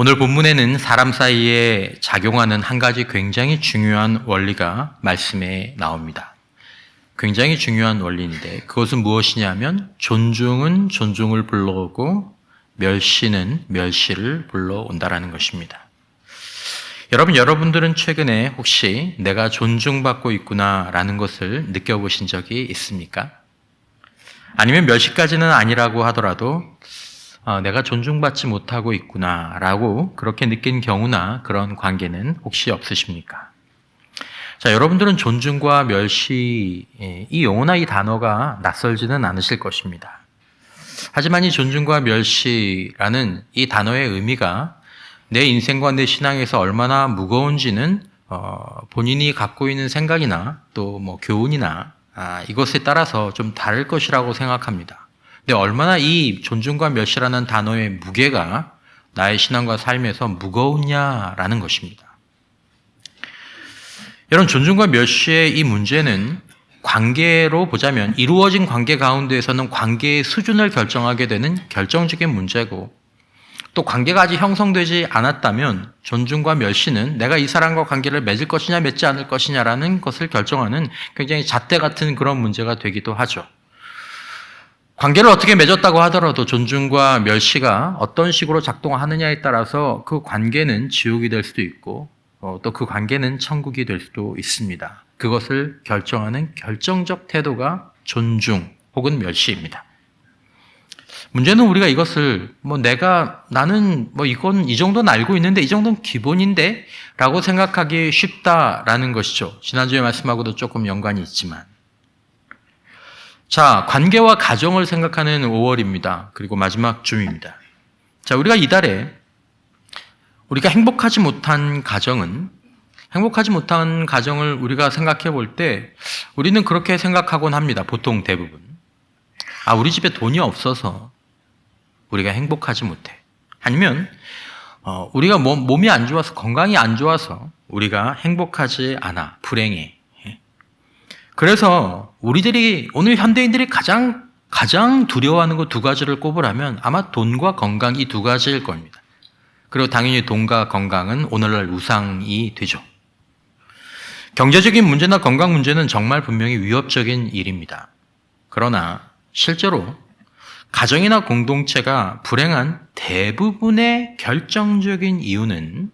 오늘 본문에는 사람 사이에 작용하는 한 가지 굉장히 중요한 원리가 말씀에 나옵니다. 굉장히 중요한 원리인데 그것은 무엇이냐면 존중은 존중을 불러오고 멸시는 멸시를 불러온다라는 것입니다. 여러분들은 최근에 혹시 내가 존중받고 있구나라는 것을 느껴보신 적이 있습니까? 아니면 멸시까지는 아니라고 하더라도 내가 존중받지 못하고 있구나라고 그렇게 느낀 경우나 그런 관계는 혹시 없으십니까? 자, 여러분들은 존중과 멸시, 이 용어나 이 단어가 낯설지는 않으실 것입니다. 하지만 이 존중과 멸시라는 이 단어의 의미가 내 인생과 내 신앙에서 얼마나 무거운지는 본인이 갖고 있는 생각이나 또 교훈이나 이것에 따라서 좀 다를 것이라고 생각합니다. 근데 얼마나 이 존중과 멸시라는 단어의 무게가 나의 신앙과 삶에서 무거우냐라는 것입니다. 여러분, 존중과 멸시의 이 문제는 관계로 보자면 이루어진 관계 가운데에서는 관계의 수준을 결정하게 되는 결정적인 문제고, 또 관계가 아직 형성되지 않았다면 존중과 멸시는 내가 이 사람과 관계를 맺을 것이냐 맺지 않을 것이냐라는 것을 결정하는 굉장히 잣대 같은 그런 문제가 되기도 하죠. 관계를 어떻게 맺었다고 하더라도 존중과 멸시가 어떤 식으로 작동하느냐에 따라서 그 관계는 지옥이 될 수도 있고 또 그 관계는 천국이 될 수도 있습니다. 그것을 결정하는 결정적 태도가 존중 혹은 멸시입니다. 문제는 우리가 이것을 나는 이건 이 정도는 알고 있는데 이 정도는 기본인데 라고 생각하기 쉽다라는 것이죠. 지난주에 말씀하고도 조금 연관이 있지만. 자, 관계와 가정을 생각하는 5월입니다. 그리고 마지막 줌입니다. 자, 우리가 이달에 우리가 행복하지 못한 가정을 우리가 생각해 볼 때 우리는 그렇게 생각하곤 합니다. 보통 대부분. 우리 집에 돈이 없어서 우리가 행복하지 못해. 아니면 우리가 몸이 안 좋아서, 건강이 안 좋아서 우리가 행복하지 않아. 불행해. 그래서 오늘 현대인들이 가장 두려워하는 것 두 가지를 꼽으라면 아마 돈과 건강, 이 두 가지일 겁니다. 그리고 당연히 돈과 건강은 오늘날 우상이 되죠. 경제적인 문제나 건강 문제는 정말 분명히 위협적인 일입니다. 그러나 실제로 가정이나 공동체가 불행한 대부분의 결정적인 이유는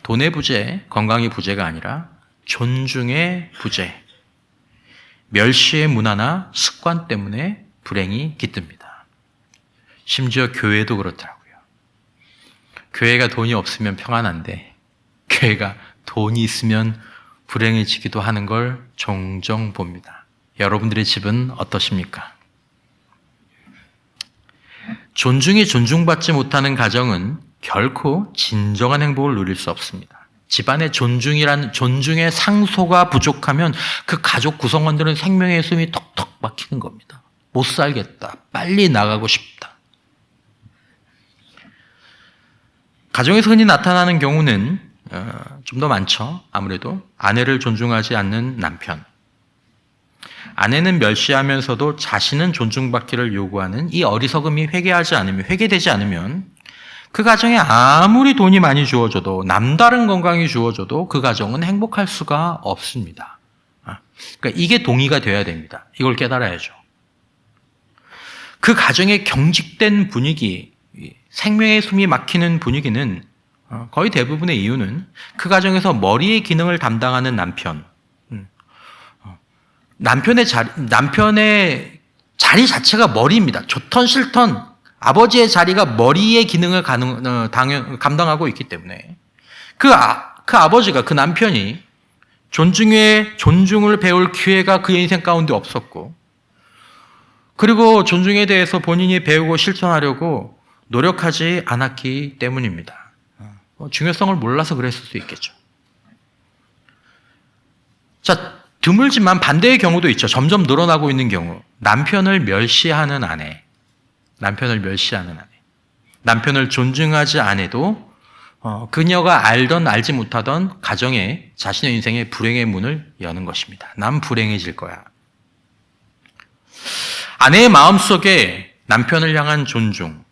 돈의 부재, 건강의 부재가 아니라 존중의 부재, 멸시의 문화나 습관 때문에 불행이 깃듭니다. 심지어 교회도 그렇더라고요. 교회가 돈이 없으면 평안한데 교회가 돈이 있으면 불행해지기도 하는 걸 종종 봅니다. 여러분들의 집은 어떠십니까? 존중이 존중받지 못하는 가정은 결코 진정한 행복을 누릴 수 없습니다. 집안에 존중의 상소가 부족하면 그 가족 구성원들은 생명의 숨이 턱턱 막히는 겁니다. 못 살겠다. 빨리 나가고 싶다. 가정에서 흔히 나타나는 경우는 좀 더 많죠. 아무래도 아내를 존중하지 않는 남편. 아내는 멸시하면서도 자신은 존중받기를 요구하는 이 어리석음이 회개되지 않으면 그 가정에 아무리 돈이 많이 주어져도 남다른 건강이 주어져도 그 가정은 행복할 수가 없습니다. 그러니까 이게 동의가 돼야 됩니다. 이걸 깨달아야죠. 그 가정의 경직된 분위기, 생명의 숨이 막히는 분위기는 거의 대부분의 이유는 그 가정에서 머리의 기능을 담당하는 남편의 자리 자체가 머리입니다. 좋던 싫던 아버지의 자리가 머리의 기능을 감당하고 있기 때문에 그 아버지가, 그 남편이 존중을 배울 기회가 그의 인생 가운데 없었고, 그리고 존중에 대해서 본인이 배우고 실천하려고 노력하지 않았기 때문입니다. 중요성을 몰라서 그랬을 수 있겠죠. 자, 드물지만 반대의 경우도 있죠. 점점 늘어나고 있는 경우. 남편을 멸시하는 아내. 남편을 존중하지 않아도 그녀가 알던 알지 못하던 가정에 자신의 인생의 불행의 문을 여는 것입니다. 난 불행해질 거야. 아내의 마음속에 남편을 향한 존중,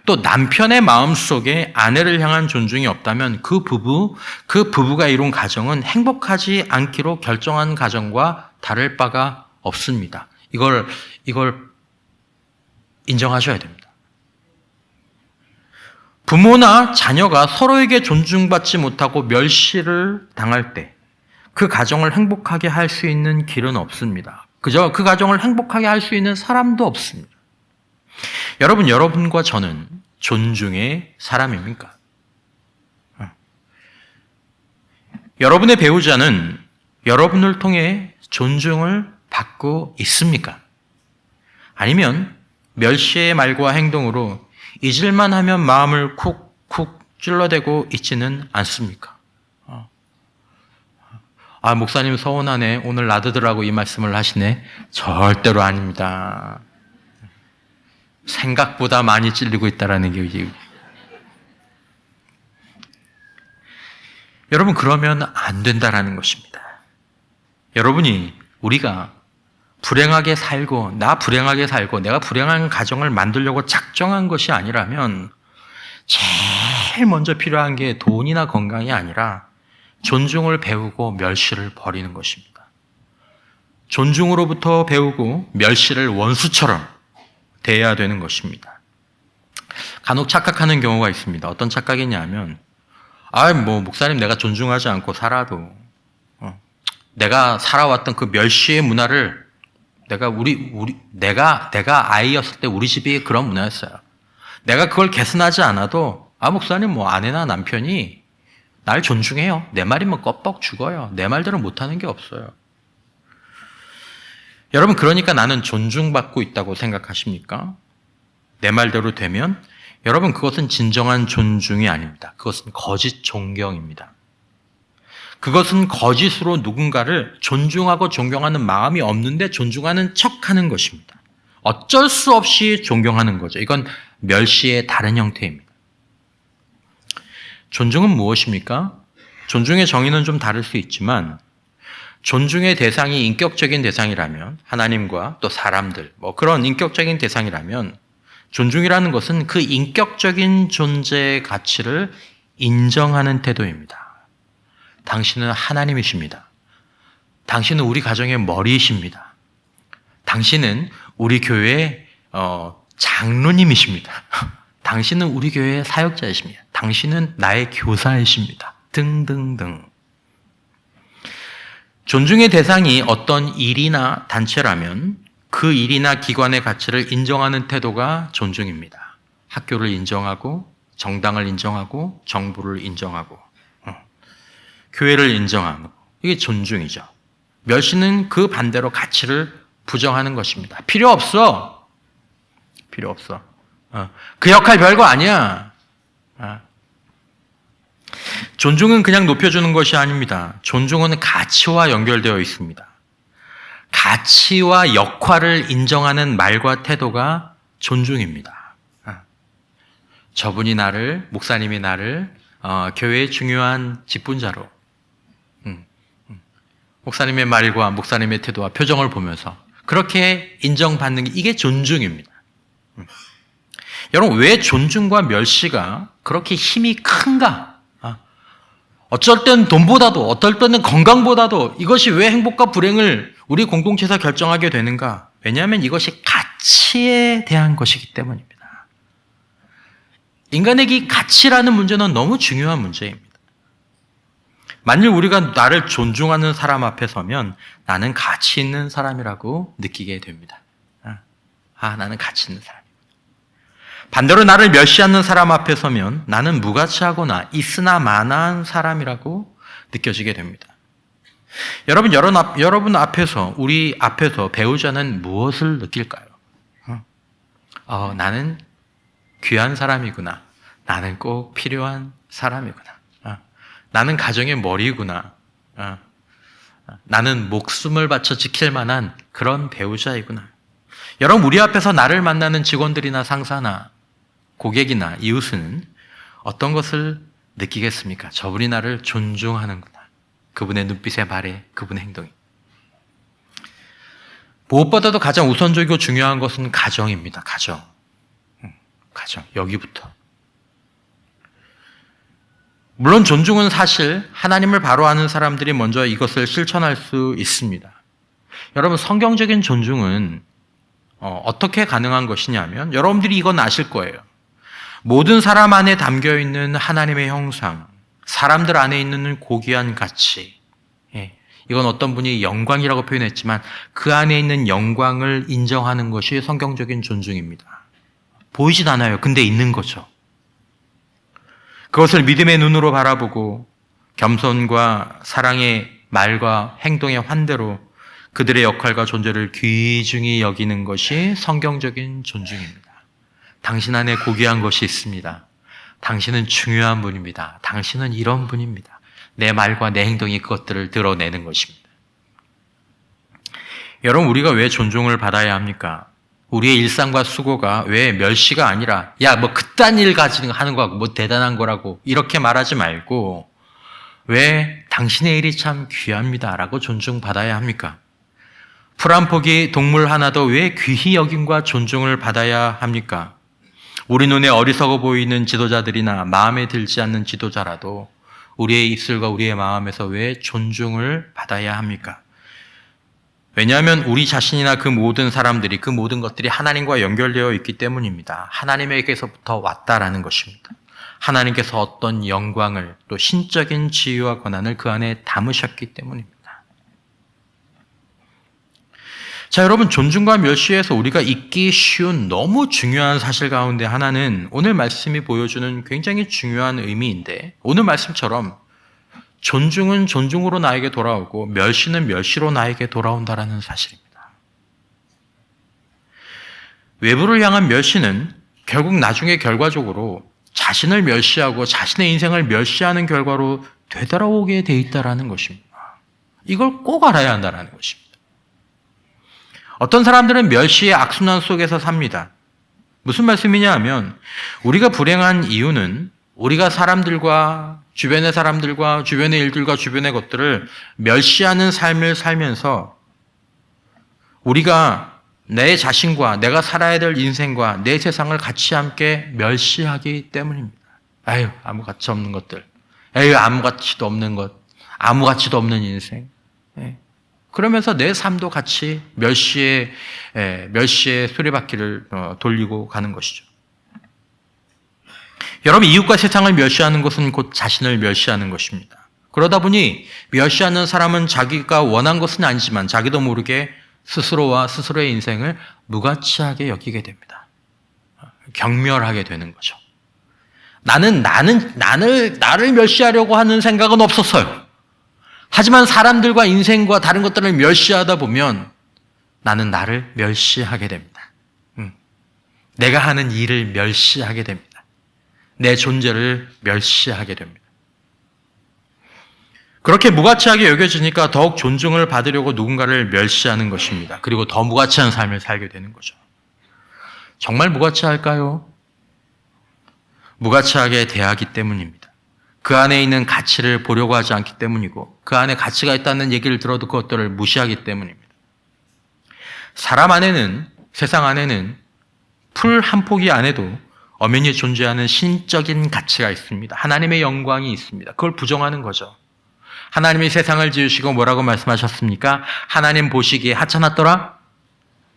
또 남편의 마음속에 아내를 향한 존중이 없다면 그 부부가 이룬 가정은 행복하지 않기로 결정한 가정과 다를 바가 없습니다. 이걸 인정하셔야 됩니다. 부모나 자녀가 서로에게 존중받지 못하고 멸시를 당할 때 그 가정을 행복하게 할 수 있는 길은 없습니다. 그저 그 가정을 행복하게 할 수 있는 사람도 없습니다. 여러분과 저는 존중의 사람입니까? 여러분의 배우자는 여러분을 통해 존중을 받고 있습니까? 아니면 멸시의 말과 행동으로 잊을만 하면 마음을 쿡쿡 찔러대고 있지는 않습니까? 목사님 서운하네. 오늘 나더들하고 이 말씀을 하시네. 절대로 아닙니다. 생각보다 많이 찔리고 있다라는 게 여러분, 그러면 안 된다라는 것입니다. 우리가 불행하게 살고 내가 불행한 가정을 만들려고 작정한 것이 아니라면 제일 먼저 필요한 게 돈이나 건강이 아니라 존중을 배우고 멸시를 버리는 것입니다. 존중으로부터 배우고 멸시를 원수처럼 대해야 되는 것입니다. 간혹 착각하는 경우가 있습니다. 어떤 착각이냐면, 목사님 내가 존중하지 않고 살아도, 내가 살아왔던 그 멸시의 문화를 내가 아이였을 때 우리 집이 그런 문화였어요. 내가 그걸 개선하지 않아도, 목사님 아내나 남편이 날 존중해요. 내 말이면 껍벅 죽어요. 내 말대로 못하는 게 없어요. 여러분, 그러니까 나는 존중받고 있다고 생각하십니까? 내 말대로 되면 여러분, 그것은 진정한 존중이 아닙니다. 그것은 거짓 존경입니다. 그것은 거짓으로 누군가를 존중하고 존경하는 마음이 없는데 존중하는 척하는 것입니다. 어쩔 수 없이 존경하는 거죠. 이건 멸시의 다른 형태입니다. 존중은 무엇입니까? 존중의 정의는 좀 다를 수 있지만 존중의 대상이 인격적인 대상이라면 하나님과 또 사람들 그런 인격적인 대상이라면 존중이라는 것은 그 인격적인 존재의 가치를 인정하는 태도입니다. 당신은 하나님이십니다. 당신은 우리 가정의 머리이십니다. 당신은 우리 교회의 장로님이십니다. 당신은 우리 교회의 사역자이십니다. 당신은 나의 교사이십니다. 등등등. 존중의 대상이 어떤 일이나 단체라면 그 일이나 기관의 가치를 인정하는 태도가 존중입니다. 학교를 인정하고 정당을 인정하고 정부를 인정하고 교회를 인정하고 이게 존중이죠. 멸시는 그 반대로 가치를 부정하는 것입니다. 필요 없어. 그 역할 별거 아니야. 존중은 그냥 높여주는 것이 아닙니다. 존중은 가치와 연결되어 있습니다. 가치와 역할을 인정하는 말과 태도가 존중입니다. 목사님이 나를 교회의 중요한 직분자로 목사님의 말과 목사님의 태도와 표정을 보면서 그렇게 인정받는 게 이게 존중입니다. 여러분, 왜 존중과 멸시가 그렇게 힘이 큰가? 어쩔 때는 돈보다도 어떨 때는 건강보다도 이것이 왜 행복과 불행을 우리 공동체에서 결정하게 되는가? 왜냐하면 이것이 가치에 대한 것이기 때문입니다. 인간에게 가치라는 문제는 너무 중요한 문제입니다. 만일 우리가 나를 존중하는 사람 앞에 서면 나는 가치 있는 사람이라고 느끼게 됩니다. 나는 가치 있는 사람. 반대로 나를 멸시하는 사람 앞에 서면 나는 무가치하거나 있으나 마나한 사람이라고 느껴지게 됩니다. 여러분 앞에서, 우리 앞에서 배우자는 무엇을 느낄까요? 나는 귀한 사람이구나. 나는 꼭 필요한 사람이구나. 나는 가정의 머리구나. 나는 목숨을 바쳐 지킬 만한 그런 배우자이구나. 여러분, 우리 앞에서 나를 만나는 직원들이나 상사나 고객이나 이웃은 어떤 것을 느끼겠습니까? 저분이 나를 존중하는구나. 그분의 눈빛에 말에 그분의 행동이. 무엇보다도 가장 우선적이고 중요한 것은 가정입니다. 가정. 가정, 여기부터. 물론 존중은 사실 하나님을 바로 아는 사람들이 먼저 이것을 실천할 수 있습니다. 여러분, 성경적인 존중은 어떻게 가능한 것이냐면 여러분들이 이건 아실 거예요. 모든 사람 안에 담겨 있는 하나님의 형상, 사람들 안에 있는 고귀한 가치, 이건 어떤 분이 영광이라고 표현했지만 그 안에 있는 영광을 인정하는 것이 성경적인 존중입니다. 보이진 않아요. 근데 있는 거죠. 그것을 믿음의 눈으로 바라보고 겸손과 사랑의 말과 행동의 환대로 그들의 역할과 존재를 귀중히 여기는 것이 성경적인 존중입니다. 당신 안에 고귀한 것이 있습니다. 당신은 중요한 분입니다. 당신은 이런 분입니다. 내 말과 내 행동이 그것들을 드러내는 것입니다. 여러분, 우리가 왜 존중을 받아야 합니까? 우리의 일상과 수고가 왜 멸시가 아니라 야, 뭐 그딴 일 가지고 하는 거하고 뭐 대단한 거라고 이렇게 말하지 말고 왜 당신의 일이 참 귀합니다 라고 존중받아야 합니까? 풀 한 포기 동물 하나도 왜 귀히 여김과 존중을 받아야 합니까? 우리 눈에 어리석어 보이는 지도자들이나 마음에 들지 않는 지도자라도 우리의 입술과 우리의 마음에서 왜 존중을 받아야 합니까? 왜냐하면 우리 자신이나 그 모든 사람들이, 그 모든 것들이 하나님과 연결되어 있기 때문입니다. 하나님에게서부터 왔다라는 것입니다. 하나님께서 어떤 영광을 또 신적인 지위와 권한을 그 안에 담으셨기 때문입니다. 자, 여러분, 존중과 멸시에서 우리가 잊기 쉬운 너무 중요한 사실 가운데 하나는 오늘 말씀이 보여주는 굉장히 중요한 의미인데, 오늘 말씀처럼 존중은 존중으로 나에게 돌아오고 멸시는 멸시로 나에게 돌아온다라는 사실입니다. 외부를 향한 멸시는 결국 나중에 결과적으로 자신을 멸시하고 자신의 인생을 멸시하는 결과로 되돌아오게 돼 있다라는 것입니다. 이걸 꼭 알아야 한다는 것입니다. 어떤 사람들은 멸시의 악순환 속에서 삽니다. 무슨 말씀이냐 하면 우리가 불행한 이유는 우리가 사람들과 주변의 사람들과 주변의 일들과 주변의 것들을 멸시하는 삶을 살면서 우리가 내 자신과 내가 살아야 될 인생과 내 세상을 같이 함께 멸시하기 때문입니다. 아유, 아무 가치 없는 것들. 에휴, 아무 가치도 없는 것. 아무 가치도 없는 인생. 그러면서 내 삶도 같이 멸시의 수레바퀴를 돌리고 가는 것이죠. 여러분, 이웃과 세상을 멸시하는 것은 곧 자신을 멸시하는 것입니다. 그러다 보니 멸시하는 사람은 자기가 원한 것은 아니지만 자기도 모르게 스스로와 스스로의 인생을 무가치하게 여기게 됩니다. 경멸하게 되는 거죠. 나를 멸시하려고 하는 생각은 없었어요. 하지만 사람들과 인생과 다른 것들을 멸시하다 보면 나는 나를 멸시하게 됩니다. 내가 하는 일을 멸시하게 됩니다. 내 존재를 멸시하게 됩니다. 그렇게 무가치하게 여겨지니까 더욱 존중을 받으려고 누군가를 멸시하는 것입니다. 그리고 더 무가치한 삶을 살게 되는 거죠. 정말 무가치할까요? 무가치하게 대하기 때문입니다. 그 안에 있는 가치를 보려고 하지 않기 때문이고 그 안에 가치가 있다는 얘기를 들어도 그것들을 무시하기 때문입니다. 사람 안에는, 세상 안에는 풀 한 포기 안에도 엄연히 존재하는 신적인 가치가 있습니다. 하나님의 영광이 있습니다. 그걸 부정하는 거죠. 하나님이 세상을 지으시고 뭐라고 말씀하셨습니까? 하나님 보시기에 하찮았더라?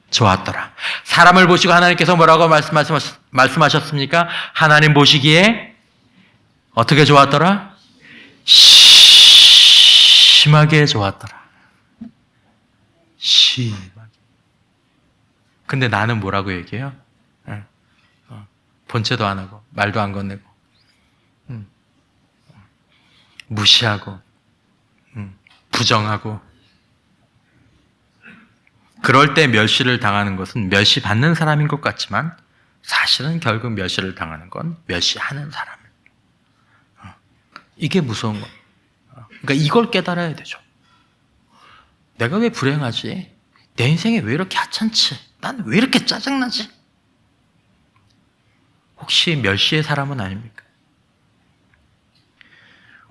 좋았더라. 사람을 보시고 하나님께서 뭐라고 말씀하셨습니까? 하나님 보시기에 어떻게 좋았더라? 심하게 좋았더라. 심하게. 근데 나는 뭐라고 얘기해요? 본체도 안 하고 말도 안 건네고 무시하고 부정하고. 그럴 때 멸시를 당하는 것은 멸시받는 사람인 것 같지만 사실은 결국 멸시를 당하는 건 멸시하는 사람. 이게 무서운 거예요. 그러니까 이걸 깨달아야 되죠. 내가 왜 불행하지? 내 인생이 왜 이렇게 하찮지? 난 왜 이렇게 짜증나지? 혹시 멸시의 사람은 아닙니까?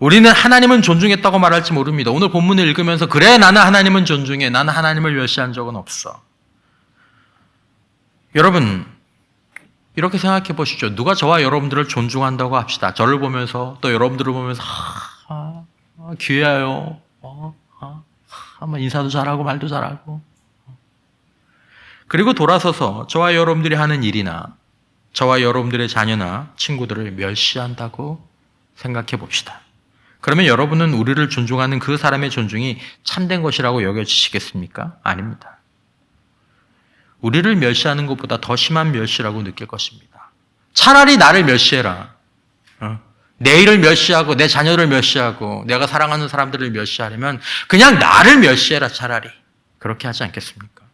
우리는 하나님은 존중했다고 말할지 모릅니다. 오늘 본문을 읽으면서 그래, 나는 하나님은 존중해. 나는 하나님을 멸시한 적은 없어. 여러분, 이렇게 생각해 보시죠. 누가 저와 여러분들을 존중한다고 합시다. 저를 보면서 또 여러분들을 보면서 귀해요. 한번 인사도 잘하고 말도 잘하고. 그리고 돌아서서 저와 여러분들이 하는 일이나 저와 여러분들의 자녀나 친구들을 멸시한다고 생각해 봅시다. 그러면 여러분은 우리를 존중하는 그 사람의 존중이 참된 것이라고 여겨지시겠습니까? 아닙니다. 우리를 멸시하는 것보다 더 심한 멸시라고 느낄 것입니다. 차라리 나를 멸시해라. 내 일을 멸시하고 내 자녀를 멸시하고 내가 사랑하는 사람들을 멸시하려면 그냥 나를 멸시해라 차라리. 그렇게 하지 않겠습니까?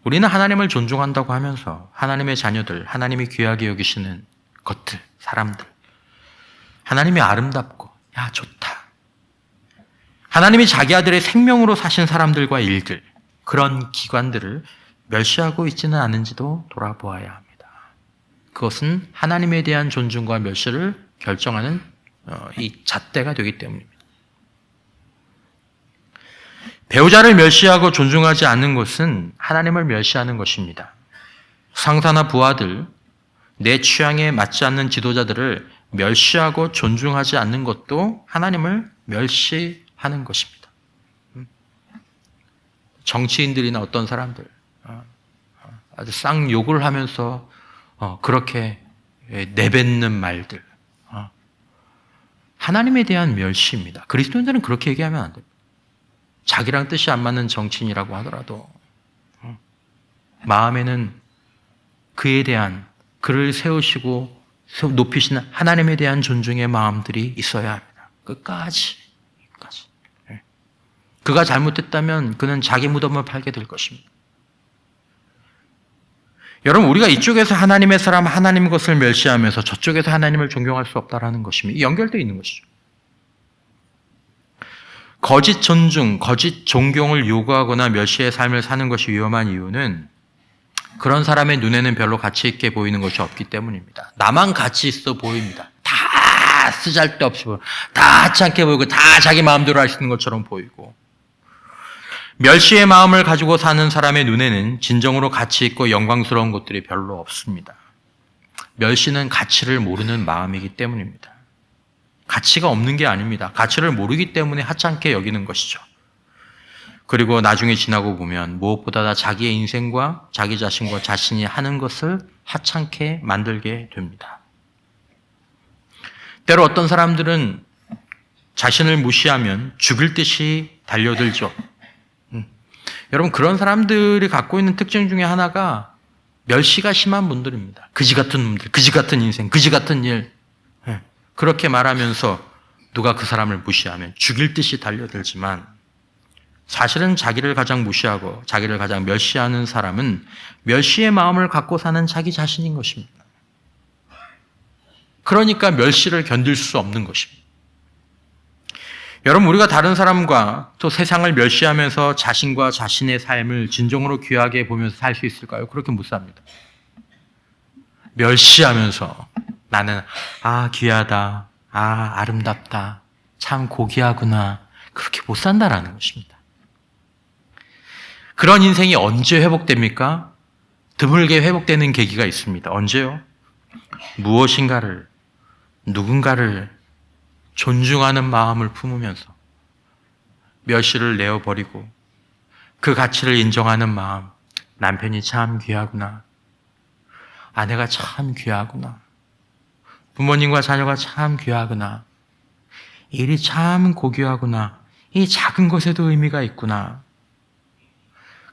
우리는 하나님을 존중한다고 하면서 하나님의 자녀들, 하나님이 귀하게 여기시는 것들, 사람들, 하나님이 아름답고 야 좋다. 하나님이 자기 아들의 생명으로 사신 사람들과 일들, 그런 기관들을 멸시하고 있지는 않은지도 돌아보아야 합니다. 그것은 하나님에 대한 존중과 멸시를 결정하는 이 잣대가 되기 때문입니다. 배우자를 멸시하고 존중하지 않는 것은 하나님을 멸시하는 것입니다. 상사나 부하들, 내 취향에 맞지 않는 지도자들을 멸시하고 존중하지 않는 것도 하나님을 멸시하는 것입니다. 정치인들이나 어떤 사람들 아주 쌍욕을 하면서 그렇게 내뱉는 말들, 하나님에 대한 멸시입니다. 그리스도인들은 그렇게 얘기하면 안 됩니다. 자기랑 뜻이 안 맞는 정치인이라고 하더라도 마음에는 그에 대한, 그를 세우시고 높이시는 하나님에 대한 존중의 마음들이 있어야 합니다. 끝까지. 그가 잘못했다면 그는 자기 무덤을 팔게 될 것입니다. 여러분, 우리가 이쪽에서 하나님의 사람, 하나님의 것을 멸시하면서 저쪽에서 하나님을 존경할 수 없다라는 것입니다. 연결되어 있는 것이죠. 거짓 존중, 거짓 존경을 요구하거나 멸시의 삶을 사는 것이 위험한 이유는 그런 사람의 눈에는 별로 가치 있게 보이는 것이 없기 때문입니다. 나만 가치 있어 보입니다. 다 쓰잘데없이 보이고, 다 하찮게 보이고, 다 자기 마음대로 할 수 있는 것처럼 보이고, 멸시의 마음을 가지고 사는 사람의 눈에는 진정으로 가치 있고 영광스러운 것들이 별로 없습니다. 멸시는 가치를 모르는 마음이기 때문입니다. 가치가 없는 게 아닙니다. 가치를 모르기 때문에 하찮게 여기는 것이죠. 그리고 나중에 지나고 보면 무엇보다 다 자기의 인생과 자기 자신과 자신이 하는 것을 하찮게 만들게 됩니다. 때로 어떤 사람들은 자신을 무시하면 죽일 듯이 달려들죠. 여러분, 그런 사람들이 갖고 있는 특징 중에 하나가 멸시가 심한 분들입니다. 그지 같은 놈들, 그지 같은 인생, 그지 같은 일. 그렇게 말하면서 누가 그 사람을 무시하면 죽일 듯이 달려들지만 사실은 자기를 가장 무시하고 자기를 가장 멸시하는 사람은 멸시의 마음을 갖고 사는 자기 자신인 것입니다. 그러니까 멸시를 견딜 수 없는 것입니다. 여러분, 우리가 다른 사람과 또 세상을 멸시하면서 자신과 자신의 삶을 진정으로 귀하게 보면서 살 수 있을까요? 그렇게 못 삽니다. 멸시하면서 나는 귀하다, 아름답다, 참 고귀하구나, 그렇게 못 산다라는 것입니다. 그런 인생이 언제 회복됩니까? 드물게 회복되는 계기가 있습니다. 언제요? 무엇인가를, 누군가를 존중하는 마음을 품으면서 멸시를 내어버리고 그 가치를 인정하는 마음, 남편이 참 귀하구나, 아내가 참 귀하구나, 부모님과 자녀가 참 귀하구나, 일이 참 고귀하구나, 이 작은 것에도 의미가 있구나.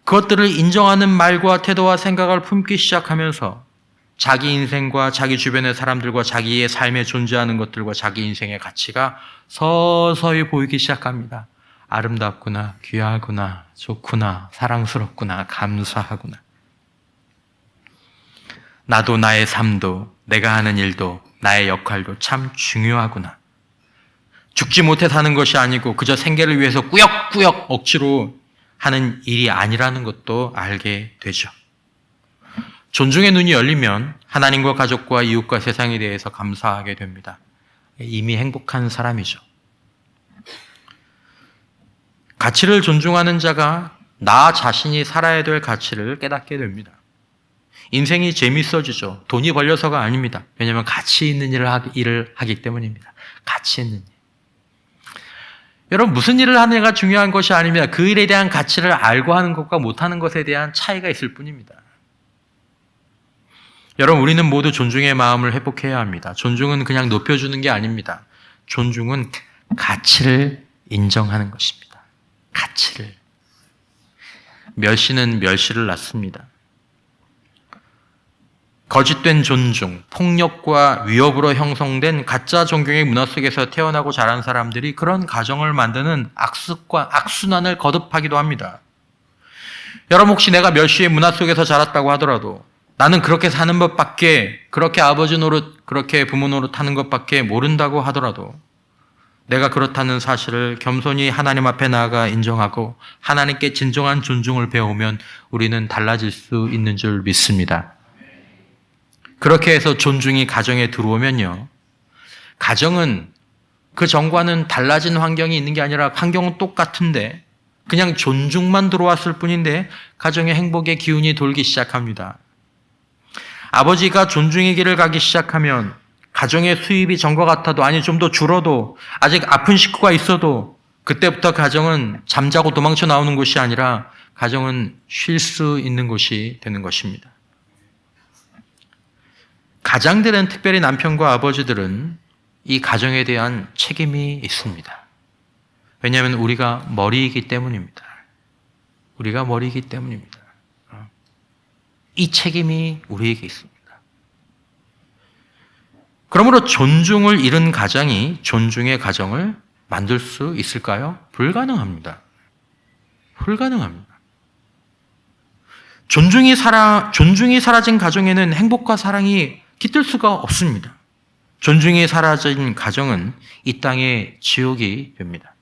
그것들을 인정하는 말과 태도와 생각을 품기 시작하면서 자기 인생과 자기 주변의 사람들과 자기의 삶에 존재하는 것들과 자기 인생의 가치가 서서히 보이기 시작합니다. 아름답구나, 귀하구나, 좋구나, 사랑스럽구나, 감사하구나. 나도 나의 삶도 내가 하는 일도 나의 역할도 참 중요하구나. 죽지 못해 사는 것이 아니고 그저 생계를 위해서 꾸역꾸역 억지로 하는 일이 아니라는 것도 알게 되죠. 존중의 눈이 열리면 하나님과 가족과 이웃과 세상에 대해서 감사하게 됩니다. 이미 행복한 사람이죠. 가치를 존중하는 자가 나 자신이 살아야 될 가치를 깨닫게 됩니다. 인생이 재밌어지죠. 돈이 벌려서가 아닙니다. 왜냐하면 가치 있는 일을 하기 때문입니다. 가치 있는 일. 여러분, 무슨 일을 하느냐가 중요한 것이 아닙니다. 그 일에 대한 가치를 알고 하는 것과 못하는 것에 대한 차이가 있을 뿐입니다. 여러분, 우리는 모두 존중의 마음을 회복해야 합니다. 존중은 그냥 높여주는 게 아닙니다. 존중은 가치를 인정하는 것입니다. 가치를. 멸시는 멸시를 낳습니다. 거짓된 존중, 폭력과 위협으로 형성된 가짜 존경의 문화 속에서 태어나고 자란 사람들이 그런 가정을 만드는 악순환을 거듭하기도 합니다. 여러분, 혹시 내가 멸시의 문화 속에서 자랐다고 하더라도 나는 그렇게 사는 것밖에, 그렇게 아버지 노릇, 그렇게 부모 노릇 하는 것밖에 모른다고 하더라도 내가 그렇다는 사실을 겸손히 하나님 앞에 나아가 인정하고 하나님께 진정한 존중을 배우면 우리는 달라질 수 있는 줄 믿습니다. 그렇게 해서 존중이 가정에 들어오면요, 가정은 그 전과는 달라진 환경이 있는 게 아니라 환경은 똑같은데 그냥 존중만 들어왔을 뿐인데 가정의 행복의 기운이 돌기 시작합니다. 아버지가 존중의 길을 가기 시작하면 가정의 수입이 전과 같아도, 아니 좀 더 줄어도, 아직 아픈 식구가 있어도 그때부터 가정은 잠자고 도망쳐 나오는 곳이 아니라 가정은 쉴 수 있는 곳이 되는 것입니다. 가장들은, 특별히 남편과 아버지들은 이 가정에 대한 책임이 있습니다. 왜냐하면 우리가 머리이기 때문입니다. 우리가 머리이기 때문입니다. 이 책임이 우리에게 있습니다. 그러므로 존중을 잃은 가장이 존중의 가정을 만들 수 있을까요? 불가능합니다. 불가능합니다. 존중이 사라진 가정에는 행복과 사랑이 깃들 수가 없습니다. 존중이 사라진 가정은 이 땅의 지옥이 됩니다.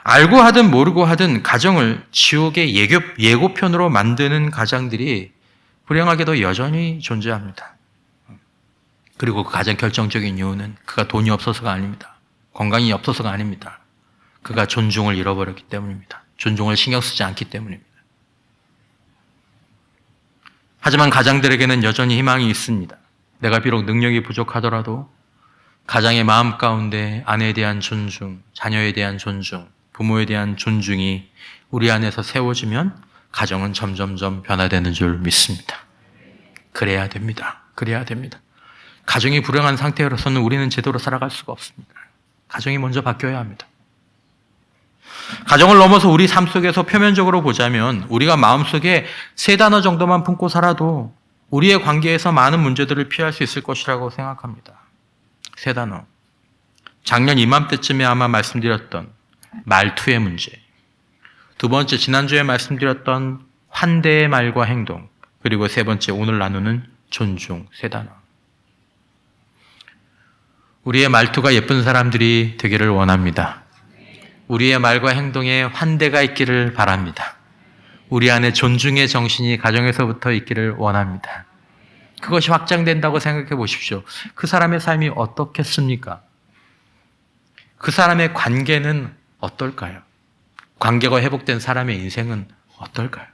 알고 하든 모르고 하든 가정을 지옥의 예고편으로 만드는 가장들이 불행하게도 여전히 존재합니다. 그리고 그 가장 결정적인 이유는 그가 돈이 없어서가 아닙니다. 건강이 없어서가 아닙니다. 그가 존중을 잃어버렸기 때문입니다. 존중을 신경 쓰지 않기 때문입니다. 하지만 가장들에게는 여전히 희망이 있습니다. 내가 비록 능력이 부족하더라도 가장의 마음 가운데 아내에 대한 존중, 자녀에 대한 존중, 부모에 대한 존중이 우리 안에서 세워지면 가정은 점점점 변화되는 줄 믿습니다. 그래야 됩니다. 그래야 됩니다. 가정이 불행한 상태로서는 우리는 제대로 살아갈 수가 없습니다. 가정이 먼저 바뀌어야 합니다. 가정을 넘어서 우리 삶 속에서 표면적으로 보자면 우리가 마음속에 3단어 정도만 품고 살아도 우리의 관계에서 많은 문제들을 피할 수 있을 것이라고 생각합니다. 3단어. 작년 이맘때쯤에 아마 말씀드렸던 말투의 문제. 2번째, 지난주에 말씀드렸던 환대의 말과 행동. 그리고 3번째, 오늘 나누는 존중. 3단어. 우리의 말투가 예쁜 사람들이 되기를 원합니다. 우리의 말과 행동에 환대가 있기를 바랍니다. 우리 안에 존중의 정신이 가정에서부터 있기를 원합니다. 그것이 확장된다고 생각해 보십시오. 그 사람의 삶이 어떻겠습니까? 그 사람의 관계는 어떨까요? 관계가 회복된 사람의 인생은 어떨까요?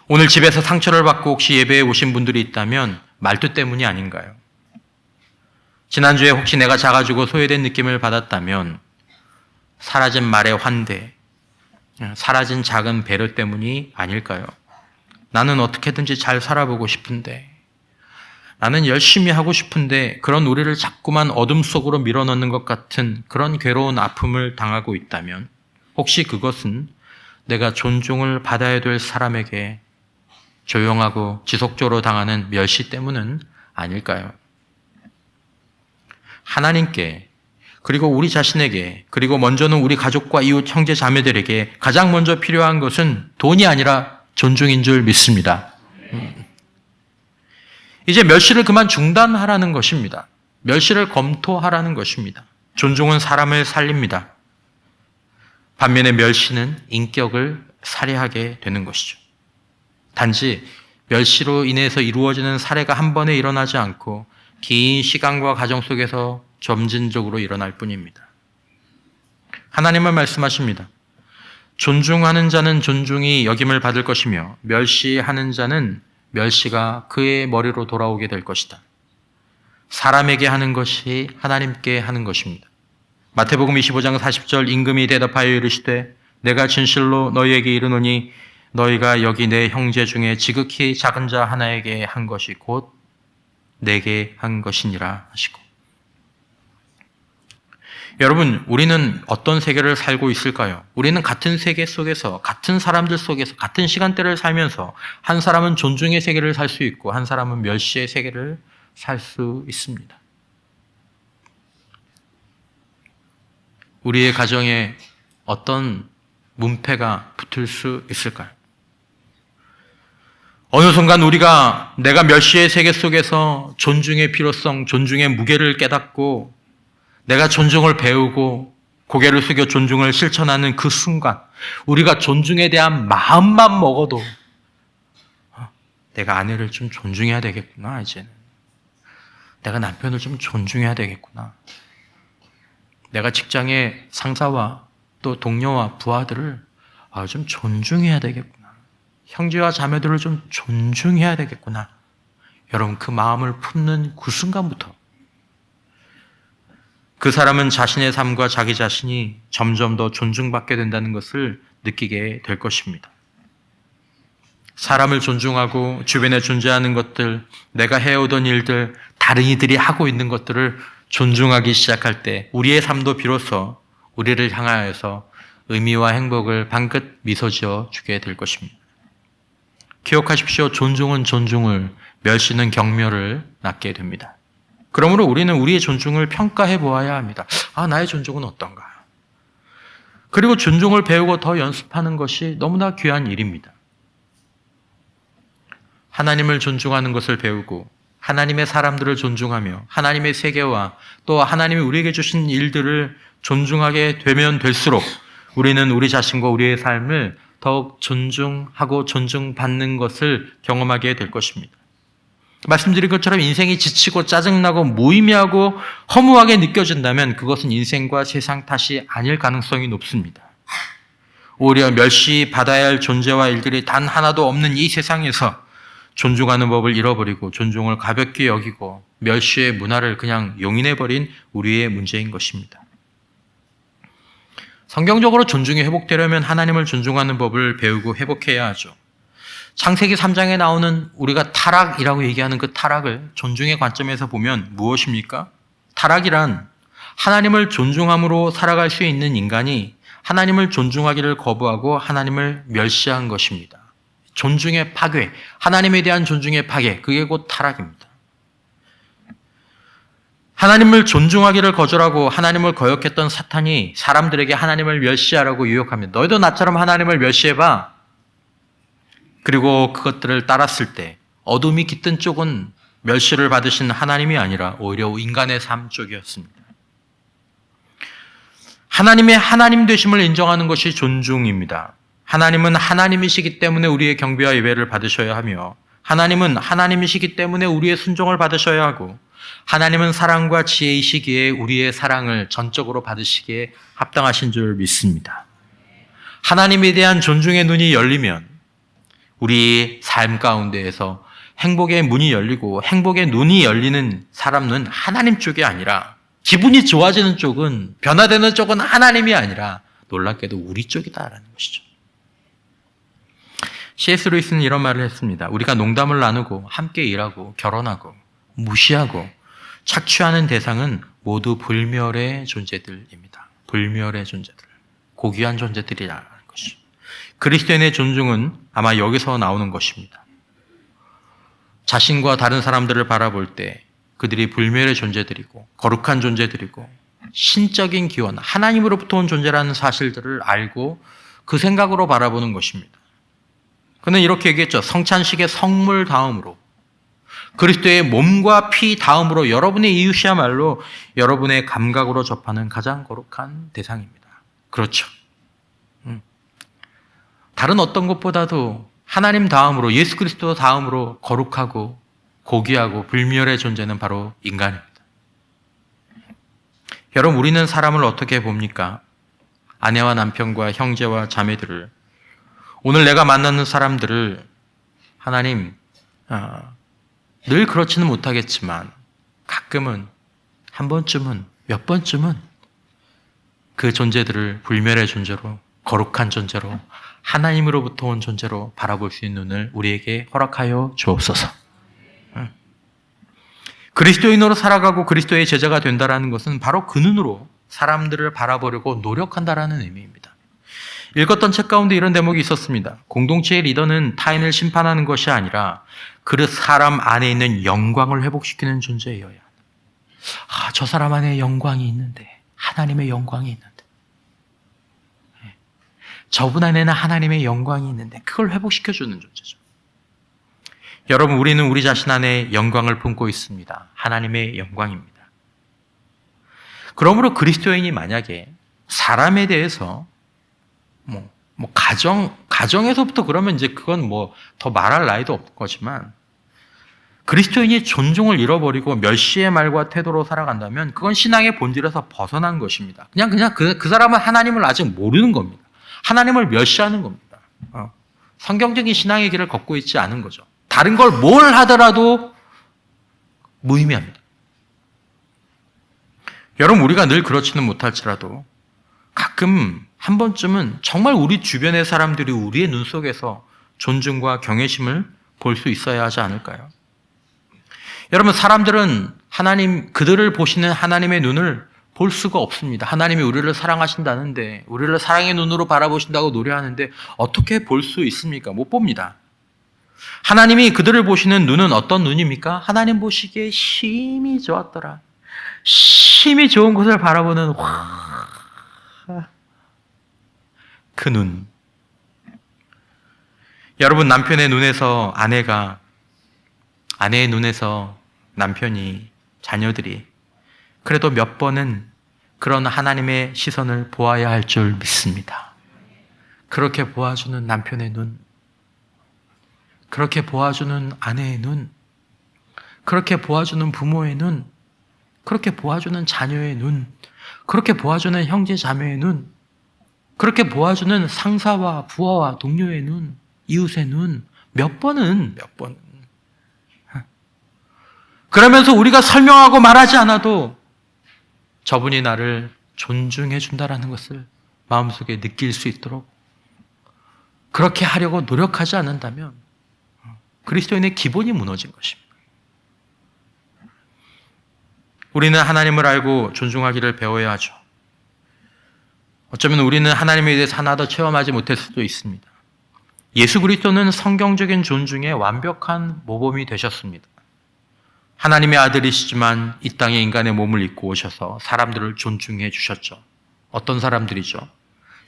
오늘 집에서 상처를 받고 혹시 예배에 오신 분들이 있다면 말투 때문이 아닌가요? 지난주에 혹시 내가 작아지고 소외된 느낌을 받았다면 사라진 말의 환대, 사라진 작은 배려 때문이 아닐까요? 나는 어떻게든지 잘 살아보고 싶은데, 나는 열심히 하고 싶은데 그런 우리를 자꾸만 어둠 속으로 밀어넣는 것 같은 그런 괴로운 아픔을 당하고 있다면 혹시 그것은 내가 존중을 받아야 될 사람에게 조용하고 지속적으로 당하는 멸시 때문은 아닐까요? 하나님께, 그리고 우리 자신에게, 그리고 먼저는 우리 가족과 이웃 형제 자매들에게 가장 먼저 필요한 것은 돈이 아니라 존중인 줄 믿습니다. 이제 멸시를 그만 중단하라는 것입니다. 멸시를 검토하라는 것입니다. 존중은 사람을 살립니다. 반면에 멸시는 인격을 살해하게 되는 것이죠. 단지 멸시로 인해서 이루어지는 살해가 한 번에 일어나지 않고 긴 시간과 과정 속에서 점진적으로 일어날 뿐입니다. 하나님은 말씀하십니다. 존중하는 자는 존중이 여김을 받을 것이며 멸시하는 자는 멸시가 그의 머리로 돌아오게 될 것이다. 사람에게 하는 것이 하나님께 하는 것입니다. 마태복음 25장 40절 임금이 대답하여 이르시되 내가 진실로 너희에게 이르노니 너희가 여기 내 형제 중에 지극히 작은 자 하나에게 한 것이 곧 내게 한 것이니라 하시고. 여러분, 우리는 어떤 세계를 살고 있을까요? 우리는 같은 세계 속에서, 같은 사람들 속에서, 같은 시간대를 살면서 한 사람은 존중의 세계를 살 수 있고 한 사람은 멸시의 세계를 살 수 있습니다. 우리의 가정에 어떤 문패가 붙을 수 있을까요? 어느 순간 내가 멸시의 세계 속에서 존중의 필요성, 존중의 무게를 깨닫고 내가 존중을 배우고 고개를 숙여 존중을 실천하는 그 순간 우리가 존중에 대한 마음만 먹어도 내가 아내를 좀 존중해야 되겠구나, 이제는. 내가 남편을 좀 존중해야 되겠구나. 내가 직장의 상사와 또 동료와 부하들을 좀 존중해야 되겠구나. 형제와 자매들을 좀 존중해야 되겠구나. 여러분, 그 마음을 품는 그 순간부터 그 사람은 자신의 삶과 자기 자신이 점점 더 존중받게 된다는 것을 느끼게 될 것입니다. 사람을 존중하고 주변에 존재하는 것들, 내가 해오던 일들, 다른 이들이 하고 있는 것들을 존중하기 시작할 때 우리의 삶도 비로소 우리를 향하여서 의미와 행복을 방긋 미소 지어 주게 될 것입니다. 기억하십시오. 존중은 존중을, 멸시는 경멸을 낳게 됩니다. 그러므로 우리는 우리의 존중을 평가해 보아야 합니다. 나의 존중은 어떤가? 그리고 존중을 배우고 더 연습하는 것이 너무나 귀한 일입니다. 하나님을 존중하는 것을 배우고 하나님의 사람들을 존중하며 하나님의 세계와 또 하나님이 우리에게 주신 일들을 존중하게 되면 될수록 우리는 우리 자신과 우리의 삶을 더욱 존중하고 존중받는 것을 경험하게 될 것입니다. 말씀드린 것처럼 인생이 지치고 짜증나고 무의미하고 허무하게 느껴진다면 그것은 인생과 세상 탓이 아닐 가능성이 높습니다. 오히려 멸시받아야 할 존재와 일들이 단 하나도 없는 이 세상에서 존중하는 법을 잃어버리고 존중을 가볍게 여기고 멸시의 문화를 그냥 용인해버린 우리의 문제인 것입니다. 성경적으로 존중이 회복되려면 하나님을 존중하는 법을 배우고 회복해야 하죠. 창세기 3장에 나오는 우리가 타락이라고 얘기하는 그 타락을 존중의 관점에서 보면 무엇입니까? 타락이란 하나님을 존중함으로 살아갈 수 있는 인간이 하나님을 존중하기를 거부하고 하나님을 멸시한 것입니다. 존중의 파괴, 하나님에 대한 존중의 파괴, 그게 곧 타락입니다. 하나님을 존중하기를 거절하고 하나님을 거역했던 사탄이 사람들에게 하나님을 멸시하라고 유혹합니다. 너희도 나처럼 하나님을 멸시해봐. 그리고 그것들을 따랐을 때 어둠이 깃든 쪽은 멸시를 받으신 하나님이 아니라 오히려 인간의 삶 쪽이었습니다. 하나님의 하나님 되심을 인정하는 것이 존중입니다. 하나님은 하나님이시기 때문에 우리의 경배와 예배를 받으셔야 하며 하나님은 하나님이시기 때문에 우리의 순종을 받으셔야 하고 하나님은 사랑과 지혜이시기에 우리의 사랑을 전적으로 받으시기에 합당하신 줄 믿습니다. 하나님에 대한 존중의 눈이 열리면 우리 삶 가운데에서 행복의 문이 열리고 행복의 눈이 열리는 사람은 하나님 쪽이 아니라 기분이 좋아지는 쪽은 변화되는 쪽은 하나님이 아니라 놀랍게도 우리 쪽이다라는 것이죠. C.S. 루이스는 이런 말을 했습니다. 우리가 농담을 나누고 함께 일하고 결혼하고 무시하고 착취하는 대상은 모두 불멸의 존재들입니다. 불멸의 존재들. 고귀한 존재들이라는 것이죠. 그리스도인의 존중은 아마 여기서 나오는 것입니다. 자신과 다른 사람들을 바라볼 때 그들이 불멸의 존재들이고 거룩한 존재들이고 신적인 기원, 하나님으로부터 온 존재라는 사실들을 알고 그 생각으로 바라보는 것입니다. 그는 이렇게 얘기했죠. 성찬식의 성물 다음으로 그리스도의 몸과 피 다음으로 여러분의 이웃이야말로 여러분의 감각으로 접하는 가장 거룩한 대상입니다. 그렇죠. 다른 어떤 것보다도 하나님 다음으로 예수 그리스도 다음으로 거룩하고 고귀하고 불멸의 존재는 바로 인간입니다. 여러분, 우리는 사람을 어떻게 봅니까? 아내와 남편과 형제와 자매들을, 오늘 내가 만나는 사람들을 하나님, 늘 그렇지는 못하겠지만 가끔은, 한 번쯤은, 몇 번쯤은 그 존재들을 불멸의 존재로, 거룩한 존재로, 하나님으로부터 온 존재로 바라볼 수 있는 눈을 우리에게 허락하여 주옵소서. 그리스도인으로 살아가고 그리스도의 제자가 된다는 것은 바로 그 눈으로 사람들을 바라보려고 노력한다라는 의미입니다. 읽었던 책 가운데 이런 대목이 있었습니다. 공동체의 리더는 타인을 심판하는 것이 아니라 그 사람 안에 있는 영광을 회복시키는 존재여야 한다. 저 사람 안에 영광이 있는데, 하나님의 영광이 있는데, 저분 안에는 하나님의 영광이 있는데 그걸 회복시켜주는 존재죠. 여러분, 우리는 우리 자신 안에 영광을 품고 있습니다. 하나님의 영광입니다. 그러므로 그리스도인이 만약에 사람에 대해서 가정에서부터 그러면 이제 그건 더 말할 나위도 없는 거지만, 그리스도인이 존중을 잃어버리고 멸시의 말과 태도로 살아간다면 그건 신앙의 본질에서 벗어난 것입니다. 그냥 그 사람은 하나님을 아직 모르는 겁니다. 하나님을 멸시하는 겁니다. 성경적인 신앙의 길을 걷고 있지 않은 거죠. 다른 걸 뭘 하더라도 무의미합니다. 여러분, 우리가 늘 그렇지는 못할지라도 가끔 한 번쯤은 정말 우리 주변의 사람들이 우리의 눈 속에서 존중과 경외심을 볼 수 있어야 하지 않을까요? 여러분, 사람들은 그들을 보시는 하나님의 눈을 볼 수가 없습니다. 하나님이 우리를 사랑하신다는데, 우리를 사랑의 눈으로 바라보신다고 노래하는데 어떻게 볼 수 있습니까? 못 봅니다. 하나님이 그들을 보시는 눈은 어떤 눈입니까? 하나님 보시기에 심히 좋았더라. 심히 좋은 곳을 바라보는 그 눈. 여러분, 남편의 눈에서 아내의 눈에서 남편이, 자녀들이 그래도 몇 번은 그런 하나님의 시선을 보아야 할 줄 믿습니다. 그렇게 보아주는 남편의 눈, 그렇게 보아주는 아내의 눈, 그렇게 보아주는 부모의 눈, 그렇게 보아주는 자녀의 눈, 그렇게 보아주는 형제 자매의 눈, 그렇게 보아주는 상사와 부하와 동료의 눈, 이웃의 눈, 몇 번은. 그러면서 우리가 설명하고 말하지 않아도 저분이 나를 존중해 준다라는 것을 마음속에 느낄 수 있도록 그렇게 하려고 노력하지 않는다면 그리스도인의 기본이 무너진 것입니다. 우리는 하나님을 알고 존중하기를 배워야 하죠. 어쩌면 우리는 하나님에 대해서 하나도 체험하지 못했을 수도 있습니다. 예수 그리스도는 성경적인 존중의 완벽한 모범이 되셨습니다. 하나님의 아들이시지만 이 땅에 인간의 몸을 입고 오셔서 사람들을 존중해 주셨죠. 어떤 사람들이죠?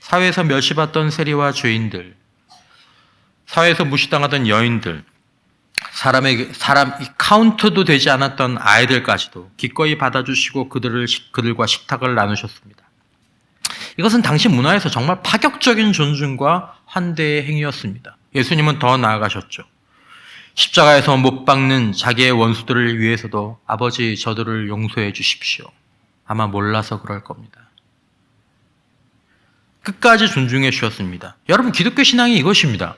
사회에서 멸시받던 세리와 죄인들, 사회에서 무시당하던 여인들, 카운트도 되지 않았던 아이들까지도 기꺼이 받아주시고 그들과 식탁을 나누셨습니다. 이것은 당시 문화에서 정말 파격적인 존중과 환대의 행위였습니다. 예수님은 더 나아가셨죠. 십자가에서 못 박는 자기의 원수들을 위해서도 아버지 저들을 용서해 주십시오. 아마 몰라서 그럴 겁니다. 끝까지 존중해 주셨습니다. 여러분, 기독교 신앙이 이것입니다.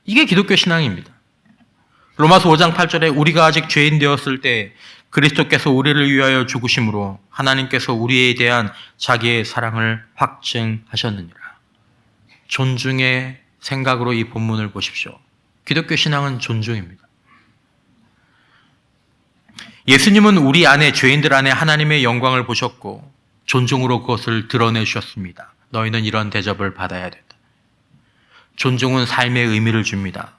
이게 기독교 신앙입니다. 로마서 5장 8절에 우리가 아직 죄인 되었을 때 그리스도께서 우리를 위하여 죽으심으로 하나님께서 우리에 대한 자기의 사랑을 확증하셨느니라. 존중의 생각으로 이 본문을 보십시오. 기독교 신앙은 존중입니다. 예수님은 우리 안에, 죄인들 안에 하나님의 영광을 보셨고 존중으로 그것을 드러내 주셨습니다. 너희는 이런 대접을 받아야 된다. 존중은 삶의 의미를 줍니다.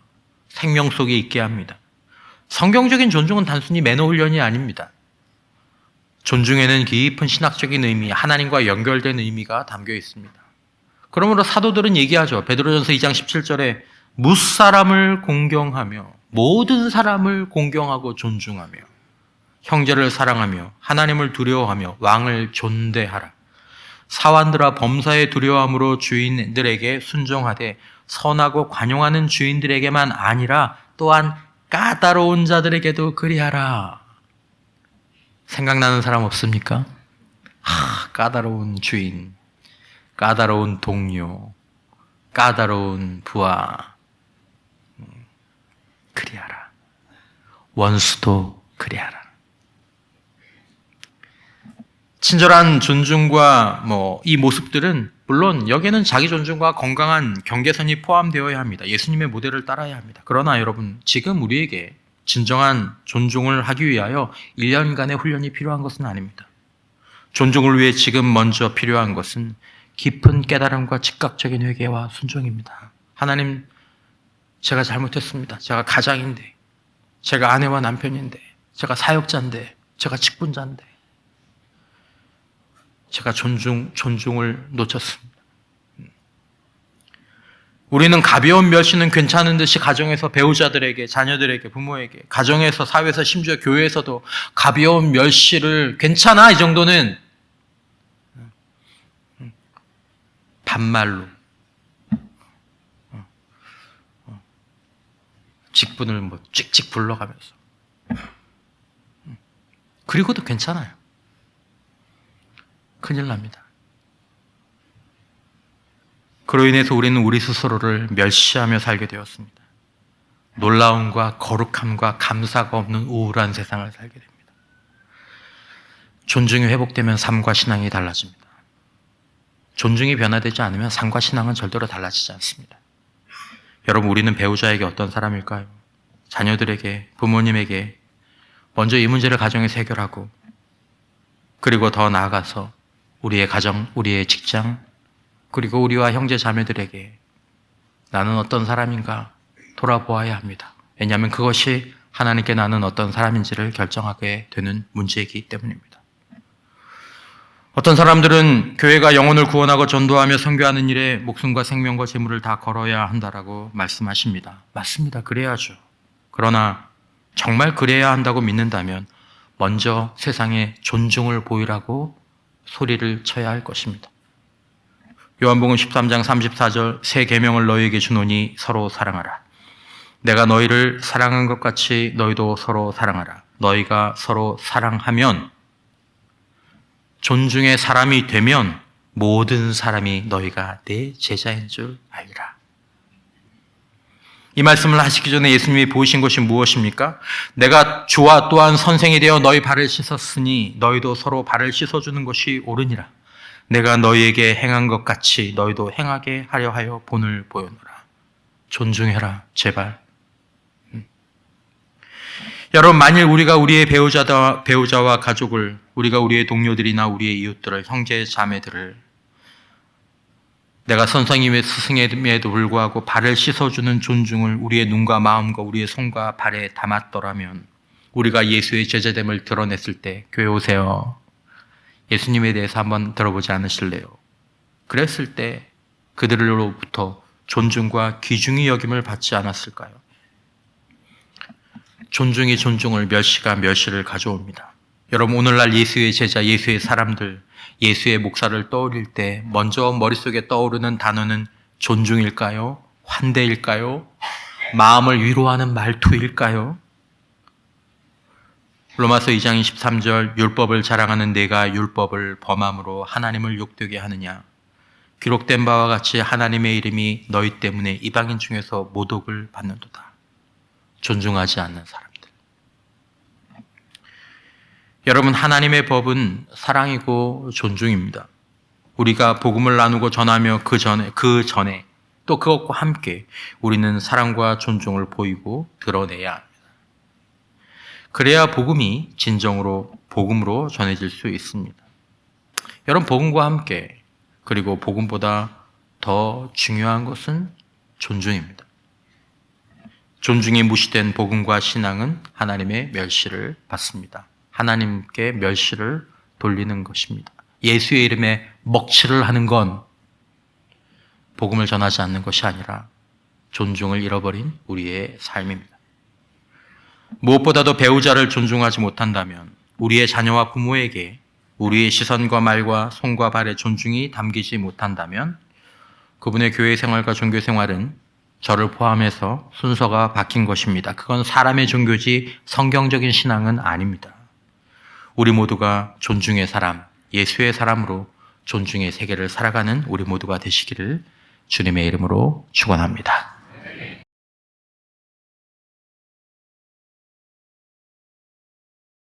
생명 속에 있게 합니다. 성경적인 존중은 단순히 매너 훈련이 아닙니다. 존중에는 깊은 신학적인 의미, 하나님과 연결된 의미가 담겨 있습니다. 그러므로 사도들은 얘기하죠. 베드로전서 2장 17절에 무사람을 공경하며 모든 사람을 공경하고 존중하며 형제를 사랑하며 하나님을 두려워하며 왕을 존대하라. 사환들아 범사에 두려워함으로 주인들에게 순종하되 선하고 관용하는 주인들에게만 아니라 또한 까다로운 자들에게도 그리하라. 생각나는 사람 없습니까? 까다로운 주인. 까다로운 동료, 까다로운 부하, 그리하라. 원수도 그리하라. 친절한 존중과 이 모습들은 물론 여기에는 자기 존중과 건강한 경계선이 포함되어야 합니다. 예수님의 모델을 따라야 합니다. 그러나 여러분, 지금 우리에게 진정한 존중을 하기 위하여 1년간의 훈련이 필요한 것은 아닙니다. 존중을 위해 지금 먼저 필요한 것은 깊은 깨달음과 즉각적인 회개와 순종입니다. 하나님, 제가 잘못했습니다. 제가 가장인데, 제가 아내와 남편인데, 제가 사역자인데, 제가 직분자인데, 제가 존중을 놓쳤습니다. 우리는 가벼운 멸시는 괜찮은 듯이 가정에서 배우자들에게, 자녀들에게, 부모에게, 가정에서, 사회에서, 심지어 교회에서도 가벼운 멸시를 괜찮아, 이 정도는 반말로 직분을 찍찍 불러가면서 그리고도 괜찮아요. 큰일 납니다. 그로 인해서 우리는 우리 스스로를 멸시하며 살게 되었습니다. 놀라움과 거룩함과 감사가 없는 우울한 세상을 살게 됩니다. 존중이 회복되면 삶과 신앙이 달라집니다. 존중이 변화되지 않으면 삶과 신앙은 절대로 달라지지 않습니다. 여러분, 우리는 배우자에게 어떤 사람일까요? 자녀들에게, 부모님에게 먼저 이 문제를 가정에서 해결하고, 그리고 더 나아가서 우리의 가정, 우리의 직장, 그리고 우리와 형제 자매들에게 나는 어떤 사람인가 돌아보아야 합니다. 왜냐하면 그것이 하나님께 나는 어떤 사람인지를 결정하게 되는 문제이기 때문입니다. 어떤 사람들은 교회가 영혼을 구원하고 전도하며 선교하는 일에 목숨과 생명과 재물을 다 걸어야 한다라고 말씀하십니다. 맞습니다. 그래야죠. 그러나 정말 그래야 한다고 믿는다면 먼저 세상에 존중을 보이라고 소리를 쳐야 할 것입니다. 요한복음 13장 34절 새 계명을 너희에게 주노니 서로 사랑하라. 내가 너희를 사랑한 것 같이 너희도 서로 사랑하라. 너희가 서로 사랑하면, 존중의 사람이 되면 모든 사람이 너희가 내 제자인 줄 알리라. 이 말씀을 하시기 전에 예수님이 보이신 것이 무엇입니까? 내가 주와 또한 선생이 되어 너희 발을 씻었으니 너희도 서로 발을 씻어주는 것이 옳으니라. 내가 너희에게 행한 것 같이 너희도 행하게 하려 하여 본을 보여노라. 존중해라, 제발. 여러분, 만일 우리가 우리의 배우자와 가족을, 우리가 우리의 동료들이나 우리의 이웃들을, 형제 자매들을 내가 선생님의 스승임에도 불구하고 발을 씻어주는 존중을 우리의 눈과 마음과 우리의 손과 발에 담았더라면, 우리가 예수의 제자됨을 드러냈을 때, 교회 오세요. 예수님에 대해서 한번 들어보지 않으실래요? 그랬을 때 그들로부터 존중과 귀중히 여김을 받지 않았을까요? 존중이 존중을, 멸시가 멸시를 가져옵니다. 여러분, 오늘날 예수의 제자, 예수의 사람들, 예수의 목사를 떠올릴 때 먼저 머릿속에 떠오르는 단어는 존중일까요? 환대일까요? 마음을 위로하는 말투일까요? 로마서 2장 23절 율법을 자랑하는 내가 율법을 범함으로 하나님을 욕되게 하느냐? 기록된 바와 같이 하나님의 이름이 너희 때문에 이방인 중에서 모독을 받는도다. 존중하지 않는 사람들. 여러분, 하나님의 법은 사랑이고 존중입니다. 우리가 복음을 나누고 전하며 그 전에 또 그것과 함께 우리는 사랑과 존중을 보이고 드러내야 합니다. 그래야 복음이 진정으로 복음으로 전해질 수 있습니다. 여러분, 복음과 함께, 그리고 복음보다 더 중요한 것은 존중입니다. 존중이 무시된 복음과 신앙은 하나님의 멸시를 받습니다. 하나님께 멸시를 돌리는 것입니다. 예수의 이름에 먹칠을 하는 건 복음을 전하지 않는 것이 아니라 존중을 잃어버린 우리의 삶입니다. 무엇보다도 배우자를 존중하지 못한다면 우리의 자녀와 부모에게 우리의 시선과 말과 손과 발의 존중이 담기지 못한다면 그분의 교회 생활과 종교 생활은 저를 포함해서 순서가 바뀐 것입니다. 그건 사람의 종교지 성경적인 신앙은 아닙니다. 우리 모두가 존중의 사람, 예수의 사람으로 존중의 세계를 살아가는 우리 모두가 되시기를 주님의 이름으로 축원합니다.